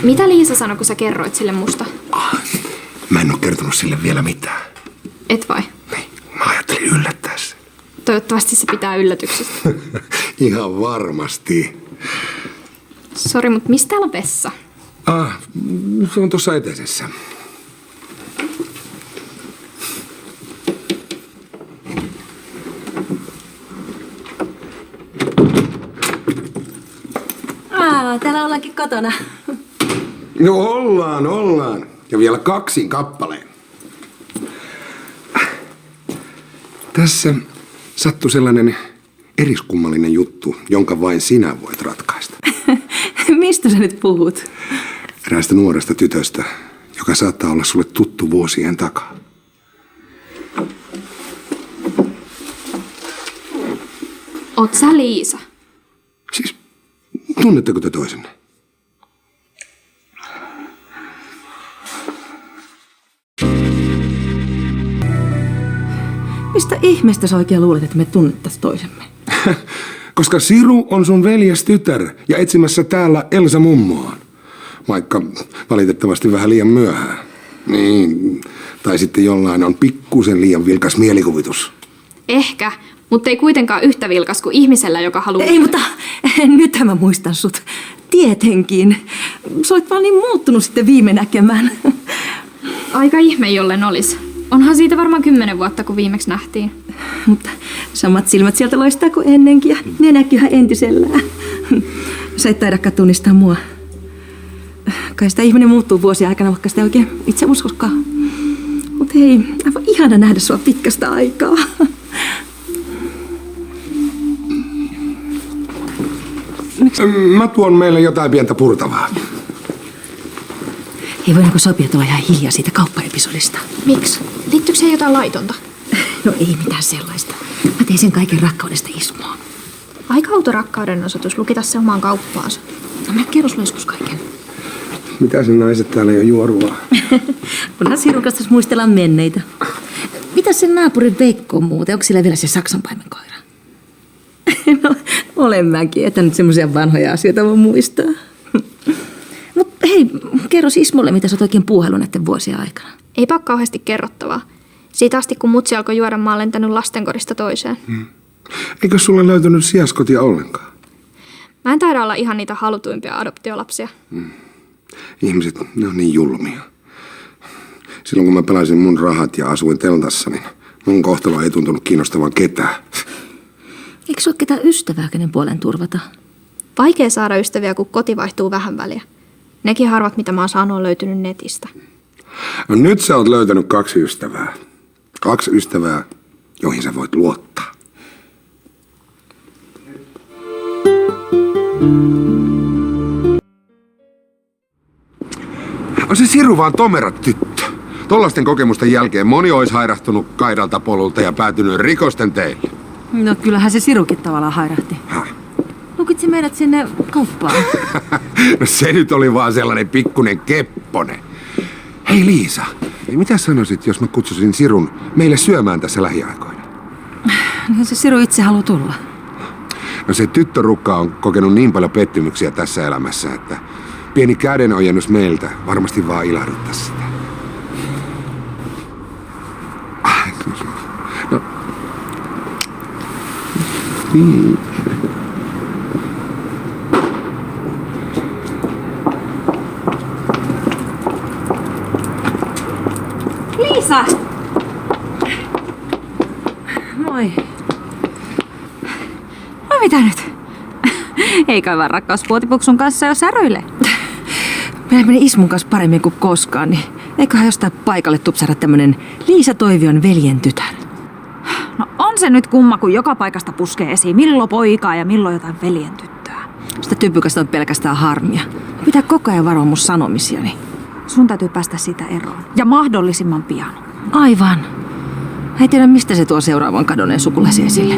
Mitä Liisa sanoi, kun sä kerroit sille musta? Mä en oo kertonut sille vielä mitään. Et vai? Niin, mä ajattelin yllättää sen. Toivottavasti se pitää yllätyksestä. Ihan varmasti. Sori, mutta mistä täällä on vessa? Se on tuossa eteisessä. Täällä ollaankin kotona. No ollaan. Ja vielä 2 kappaleen. Tässä sattui sellainen eriskummallinen juttu, jonka vain sinä voit ratkaista. Mistä sä nyt puhut? Eräästä nuoresta tytöstä, joka saattaa olla sulle tuttu vuosien takaa. Oot sä Liisa? Siis, tunnetteko te toisenne? Mistä ihmeestä sä oikein luulet, että me tunnettais toisemme? Koska Siru on sun veljestytär ja etsimässä täällä Elsa mummoaan. Vaikka valitettavasti vähän liian myöhään. Niin, tai sitten jollain on pikkusen liian vilkas mielikuvitus. Ehkä, mutta ei kuitenkaan yhtä vilkas kuin ihmisellä, joka haluaa... Ei, mutta nyt mä muistan sut. Tietenkin. Sä olet vaan niin muuttunut sitten viime näkemään. Aika ihme, jollen olis. Onhan siitä varmaan 10 vuotta, kun viimeksi nähtiin. Mutta samat silmät sieltä loistaa kuin ennenkin ja ne näkyy ihan entisellään. Sä et taidakaan tunnistaa mua. Kai sitä ihminen muuttuu vuosien aikana, vaikka sitä oikein itse uskoskaan. Mut hei, aivan ihana nähdä sua pitkästä aikaa. Mä tuon meille jotain pientä purtavaa. Hei, voidaanko sopia tulla ihan hiljaa siitä kauppaepisodista? Miksi? Liittyykö se jotain laitonta? No ei mitään sellaista. Mä tein sen kaiken rakkaudesta Ismoon. Aika outo rakkauden osoitus lukita se omaan kauppaansa. No mä kerron sulle joskus kaiken. Mitä sen naiset täällä jo juorua? Kunhan Sirun kanssa muistellaan menneitä. Mitäs sen naapurin Veikko on muuten? Onko sillä vielä se saksanpaimenkoira? No, olen mäkin, että nyt semmoisia vanhoja asioita voi muistaa. Mut hei, kerro Ismolle, mitä sä oot oikein puuhaillut näiden vuosien aikana. Eipä ole kauheasti kerrottavaa. Siitä asti, kun mutsi alkoi juoda, mä oon lentänyt lastenkodista toiseen. Eikö sulle löytynyt sijaiskotia ollenkaan? Mä en taida olla ihan niitä halutuimpia adoptiolapsia. Ihmiset, ne on niin julmia. Silloin kun mä pelasin mun rahat ja asuin teltassa, niin mun kohtalo ei tuntunut kiinnostavan ketään. Eikö se ole ketään ystävää, kenen puolen turvata? Vaikea saada ystäviä, kun koti vaihtuu vähän väliä. Nekin harvat, mitä mä oon saanut, on löytynyt netistä. No nyt sä oot löytänyt 2 ystävää. 2 ystävää, joihin sä voit luottaa. On se Siru vaan tomera tyttö. Tollaisten kokemusten jälkeen moni olisi hairahtunut kaidalta polulta ja päätynyt rikosten teille. No kyllähän se Sirukin tavallaan hairahti. Lukit sä meidät sinne kauppaan? No se nyt oli vaan sellainen pikkunen kepponen. Hei Liisa, mitä sanoisit, jos mä kutsusin Sirun meille syömään tässä lähiaikoina? No se Siru itse haluaa tulla. No se tyttörukka on kokenut niin paljon pettymyksiä tässä elämässä, että pieni kädenojennus meiltä varmasti vaan ilahduttaisi sitä. No. Niin. Liisa! Moi. No mitä nyt? Ei kai vaan rakkausvuotipuksun kanssa jo säröille. Meillä meni Ismun kanssa paremmin kuin koskaan, niin eiköhän jostain paikalle tupsara tämmönen Liisa Toivion veljen tytär. No on se nyt kumma, kun joka paikasta puskee esiin milloin poikaa ja milloin jotain veljen tyttöä. Sitä typykästä on pelkästään harmia. Pitää koko ajan varoa mun sanomisiani. Sun täytyy päästä siitä eroon. Ja mahdollisimman pian. Aivan. Ei tiedä, mistä se tuo seuraavan kadonneen sukulasi esille.